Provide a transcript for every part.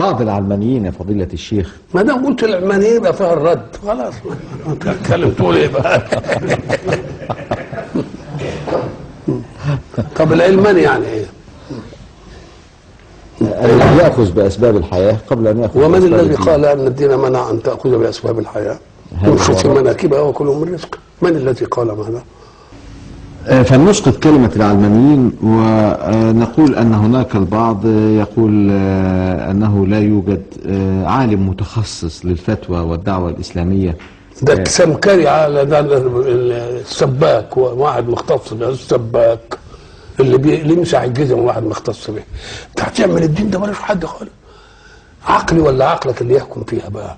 بعض العلمانيين يا فضيلة الشيخ. ما دام قلت العلمانيين يبقى فيها الرد، خلاص اتكلم تقول ايه بقى؟ طب العلماني يعني ايه؟ يأخذ بأسباب الحياة قبل أن يأخذ. ومن الذي قال أن الدين منع أن تأخذ بأسباب الحياة؟ يمشي في مناكبها وكلهم من رزق. من الذي قال هذا؟ فلنسقط كلمة العلمانيين ونقول أن هناك البعض يقول أنه لا يوجد عالم متخصص للفتوى والدعوة الإسلامية. ده سمكري على ده السباك، واحد مختص به السباك اللي يمسح الجزم، واحد مختص به. انت هتعمل الدين ده مالوش حد خالص. عقلي ولا عقلك اللي يحكم فيها بقى؟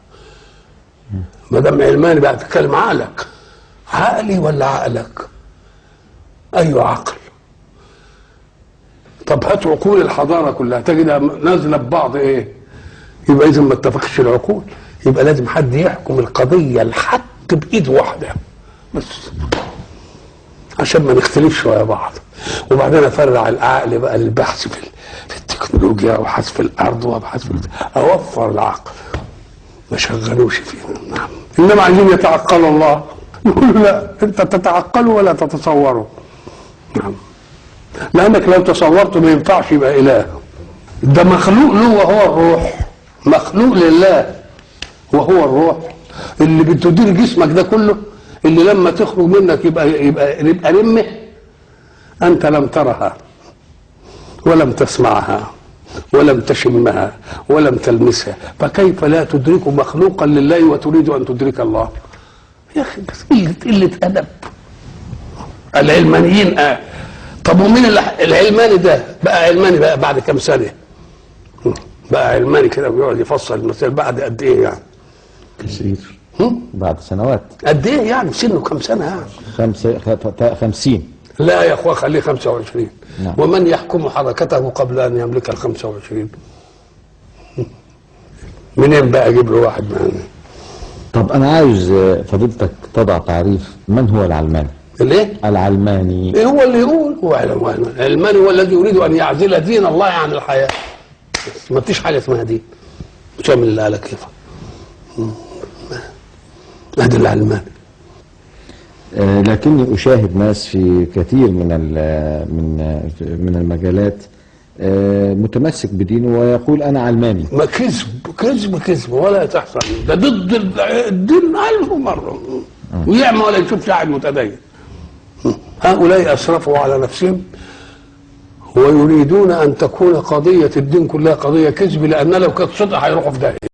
ما دام علماني بقى تتكلم عقلك. عقلي ولا عقلك؟ ايوه عقل. طب هات عقول الحضاره كلها تجدها نازله ببعض ايه؟ يبقى اذا ما اتفقش العقول، يبقى لازم حد يحكم القضيه الحق بايد واحده بس عشان ما نختلفش ويا بعض. وبعدين افرع العقل بقى للبحث في التكنولوجيا وبحث في الارض وبحث في اوفر العقل ما شغلوش فيه. نعم. انما عايزين يتعقلوا الله، يقولوا لا انت تتعقلوا ولا تتصوروا. نعم. لانك لو تصورته ما ينفعش يبقى اله. ده مخلوق له وهو الروح، مخلوق لله وهو الروح اللي بتدير جسمك ده كله، اللي لما تخرج منك يبقى رمه. انت لم ترها ولم تسمعها ولم تشمها ولم تلمسها، فكيف لا تدرك مخلوقا لله وتريد ان تدرك الله؟ يا اخي بس قله ادب. العلمانيين طب ومين العلماني ده بقى علماني بقى بعد كم سنه؟ بقى علماني كده ويقعد يفصل المسائل بعد قد ايه يعني؟ كثير. بعد سنوات. قد ايه يعني؟ سنه كم سنه يعني؟ 50. لا يا اخوة خليه 25. نعم. ومن يحكم حركته قبل ان يملك ال 25؟ منين بقى اجيب له واحد معنا؟ طب انا عايز فضيلتك تضع تعريف من هو العلماني؟ ليه؟ العلماني ايه هو اللي يقول؟ هو العلماني هو الذي يريد ان يعزل دين الله عن الحياه. ما فيش حاجه اسمها دين. مش من اللي قالك كيف؟ هذا العلماني. لكني أشاهد ناس في كثير من المجالات متمسك بدينه ويقول أنا علماني. ما كذب ولا تحصل. ده ضد الدين 1000 مرة. ويعمى ولا يشوف شاعر متدين. هؤلاء أسرفوا على نفسهم ويريدون أن تكون قضية الدين كلها قضية كذب، لأن لو كانت صدق هيروحوا في داهية.